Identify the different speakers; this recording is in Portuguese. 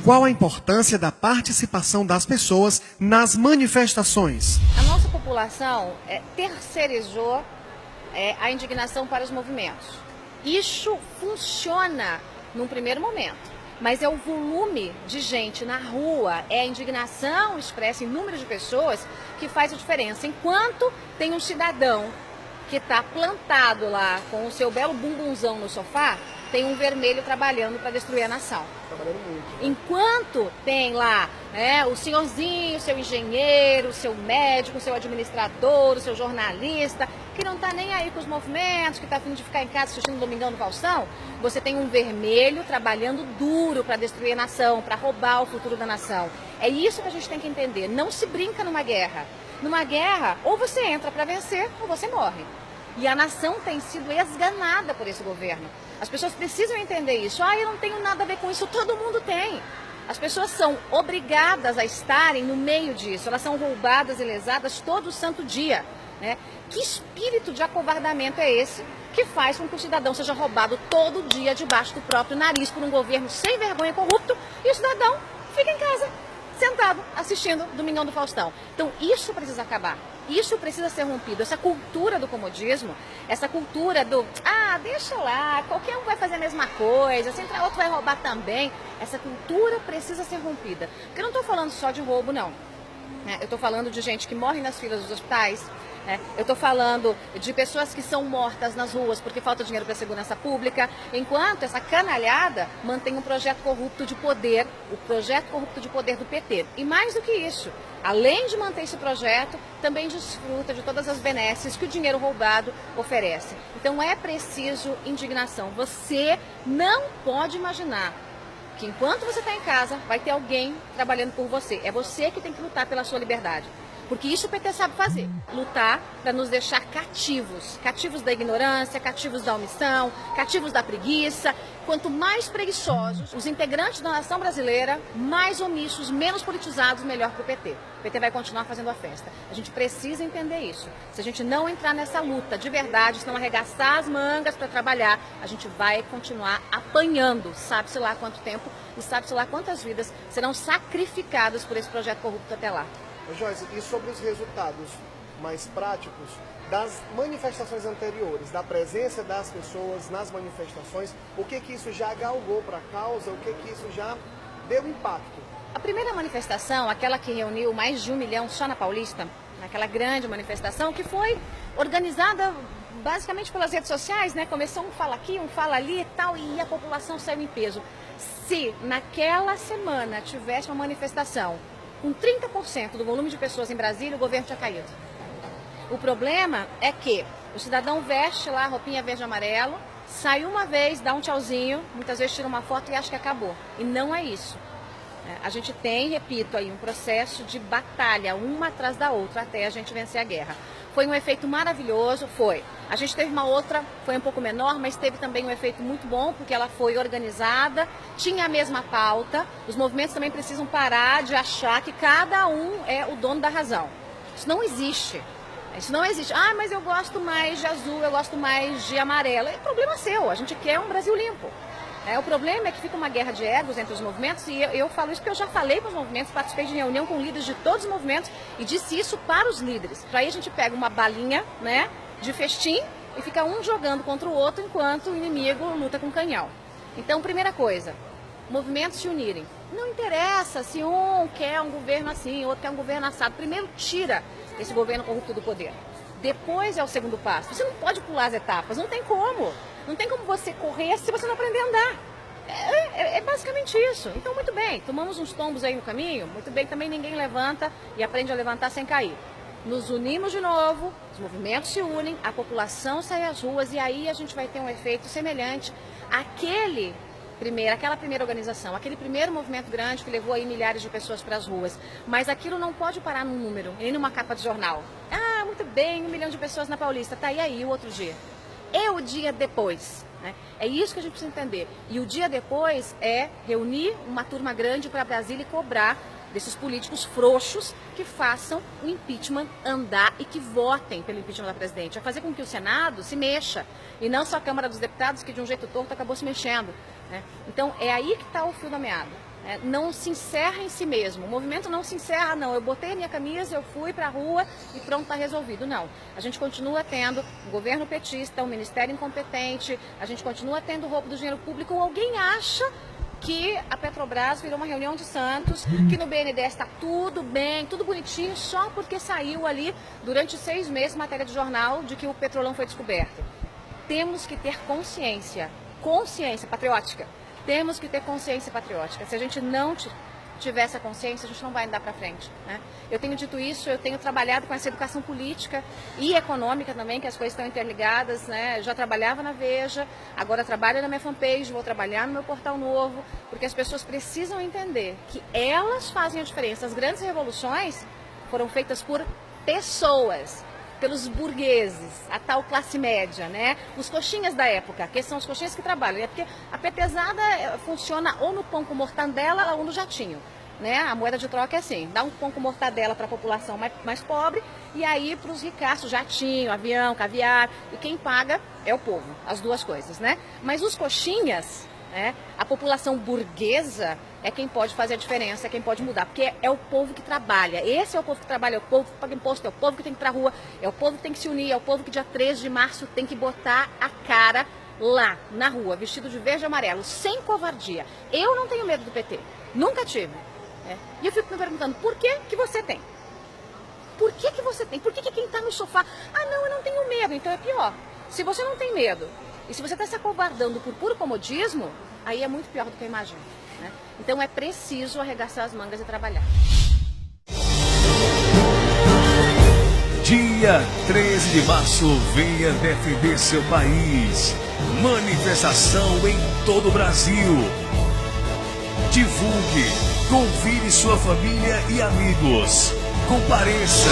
Speaker 1: qual a importância da participação das pessoas nas manifestações?
Speaker 2: A nossa população terceirizou a indignação para os movimentos. Isso funciona num primeiro momento, mas é o volume de gente na rua, é a indignação expressa em número de pessoas que faz a diferença. Enquanto tem um cidadão que está plantado lá com o seu belo bumbunzão no sofá, tem um vermelho trabalhando para destruir a nação.
Speaker 1: Trabalhando muito.
Speaker 2: Enquanto tem lá o senhorzinho, o seu engenheiro, o seu médico, o seu administrador, o seu jornalista, que não está nem aí com os movimentos, que está a fim de ficar em casa assistindo o Domingão do Faustão, você tem um vermelho trabalhando duro para destruir a nação, para roubar o futuro da nação. É isso que a gente tem que entender. Não se brinca numa guerra. Numa guerra, ou você entra para vencer, ou você morre. E a nação tem sido esganada por esse governo. As pessoas precisam entender isso. Eu não tenho nada a ver com isso. Todo mundo tem. As pessoas são obrigadas a estarem no meio disso. Elas são roubadas e lesadas todo santo dia, né? Que espírito de acovardamento é esse que faz com que o cidadão seja roubado todo dia debaixo do próprio nariz por um governo sem vergonha e corrupto e o cidadão fica em casa, sentado, assistindo Domingão do Faustão. Então isso precisa acabar. Isso precisa ser rompido. Essa cultura do comodismo, essa cultura do deixa lá, qualquer um vai fazer a mesma coisa, se entrar outro vai roubar também. Essa cultura precisa ser rompida. Porque eu não estou falando só de roubo, não. Eu estou falando de gente que morre nas filas dos hospitais. Eu estou falando de pessoas que são mortas nas ruas porque falta dinheiro para a segurança pública, enquanto essa canalhada mantém um projeto corrupto de poder, o projeto corrupto de poder do PT. E mais do que isso, além de manter esse projeto, também desfruta de todas as benesses que o dinheiro roubado oferece. Então é preciso indignação. Você não pode imaginar que enquanto você está em casa, vai ter alguém trabalhando por você. É você que tem que lutar pela sua liberdade. Porque isso o PT sabe fazer, lutar para nos deixar cativos, cativos da ignorância, cativos da omissão, cativos da preguiça. Quanto mais preguiçosos os integrantes da nação brasileira, mais omissos, menos politizados, melhor para o PT. O PT vai continuar fazendo a festa. A gente precisa entender isso. Se a gente não entrar nessa luta de verdade, se não arregaçar as mangas para trabalhar, a gente vai continuar apanhando, sabe-se lá quanto tempo e sabe-se lá quantas vidas serão sacrificadas por esse projeto corrupto até lá.
Speaker 1: Joyce, e sobre os resultados mais práticos das manifestações anteriores, da presença das pessoas nas manifestações, o que isso já galgou para a causa, o que isso já deu impacto?
Speaker 2: A primeira manifestação, aquela que reuniu mais de 1 milhão só na Paulista, aquela grande manifestação que foi organizada basicamente pelas redes sociais, né? Começou um fala aqui, um fala ali e tal, e a população saiu em peso. Se naquela semana tivesse uma manifestação com 30% do volume de pessoas em Brasília, o governo tinha caído. O problema é que o cidadão veste lá a roupinha verde e amarelo, sai uma vez, dá um tchauzinho, muitas vezes tira uma foto e acha que acabou. E não é isso. A gente tem, repito, aí um processo de batalha, uma atrás da outra, até a gente vencer a guerra. Foi um efeito maravilhoso, foi. A gente teve uma outra, foi um pouco menor, mas teve também um efeito muito bom, porque ela foi organizada, tinha a mesma pauta. Os movimentos também precisam parar de achar que cada um é o dono da razão. Isso não existe. Isso não existe. Mas eu gosto mais de azul, eu gosto mais de amarelo. É problema seu, a gente quer um Brasil limpo. O problema é que fica uma guerra de egos entre os movimentos e eu falo isso porque eu já falei com os movimentos, participei de reunião com líderes de todos os movimentos e disse isso para os líderes. Para aí a gente pega uma balinha, de festim e fica um jogando contra o outro enquanto o inimigo luta com canhão. Então, primeira coisa, movimentos se unirem. Não interessa se um quer um governo assim, outro quer um governo assado. Primeiro tira esse governo corrupto do poder. Depois é o segundo passo. Você não pode pular as etapas, não tem como. Não tem como você correr se você não aprender a andar. É basicamente isso. Então, muito bem, tomamos uns tombos aí no caminho, muito bem, também ninguém levanta e aprende a levantar sem cair. Nos unimos de novo, os movimentos se unem, a população sai às ruas e aí a gente vai ter um efeito semelhante àquela primeira organização, aquele primeiro movimento grande que levou aí milhares de pessoas para as ruas. Mas aquilo não pode parar num número, nem numa capa de jornal. Muito bem, 1 milhão de pessoas na Paulista, tá, e aí o outro dia? É o dia depois, É isso que a gente precisa entender. E o dia depois é reunir uma turma grande para Brasília e cobrar desses políticos frouxos que façam o impeachment andar e que votem pelo impeachment da presidente. É fazer com que o Senado se mexa e não só a Câmara dos Deputados que de um jeito torto acabou se mexendo. Então é aí que está o fio da meada. não se encerra em si mesmo. O movimento não se encerra, não. Eu botei a minha camisa, eu fui para a rua e pronto, está resolvido. Não. A gente continua tendo um governo petista, um ministério incompetente, a gente continua tendo roubo do dinheiro público. Ou alguém acha que a Petrobras virou uma reunião de santos, que no BNDES está tudo bem, tudo bonitinho, só porque saiu ali durante 6 meses matéria de jornal de que o petrolão foi descoberto. Temos que ter consciência patriótica. Temos que ter consciência patriótica. Se a gente não tiver essa consciência, a gente não vai andar para frente, né? Eu tenho dito isso, eu tenho trabalhado com essa educação política e econômica também, que as coisas estão interligadas, né? Eu já trabalhava na Veja, agora trabalho na minha fanpage, vou trabalhar no meu portal novo, porque as pessoas precisam entender que elas fazem a diferença. As grandes revoluções foram feitas por pessoas, pelos burgueses, a tal classe média, né? Os coxinhas da época, que são os coxinhas que trabalham, porque a petezada funciona ou no pão com mortadela ou no jatinho, né? A moeda de troca é assim, dá um pão com mortadela para a população mais pobre e aí para os ricaços, jatinho, avião, caviar, e quem paga é o povo, as duas coisas, né? Mas os coxinhas, né? A população burguesa é quem pode fazer a diferença, é quem pode mudar, porque é o povo que trabalha. Esse é o povo que trabalha, é o povo que paga imposto, é o povo que tem que ir pra rua, é o povo que tem que se unir, é o povo que dia 13 de março tem que botar a cara lá, na rua, vestido de verde e amarelo, sem covardia. Eu não tenho medo do PT, nunca tive. E eu fico me perguntando, por que que você tem? Por que que você tem? Por que que quem tá no sofá, não, eu não tenho medo, então é pior. Se você não tem medo, e se você está se acovardando por puro comodismo, aí é muito pior do que eu imagino, né? Então é preciso arregaçar as mangas e trabalhar.
Speaker 3: Dia 13 de março, venha defender seu país. Manifestação em todo o Brasil. Divulgue, convide sua família e amigos. Compareça.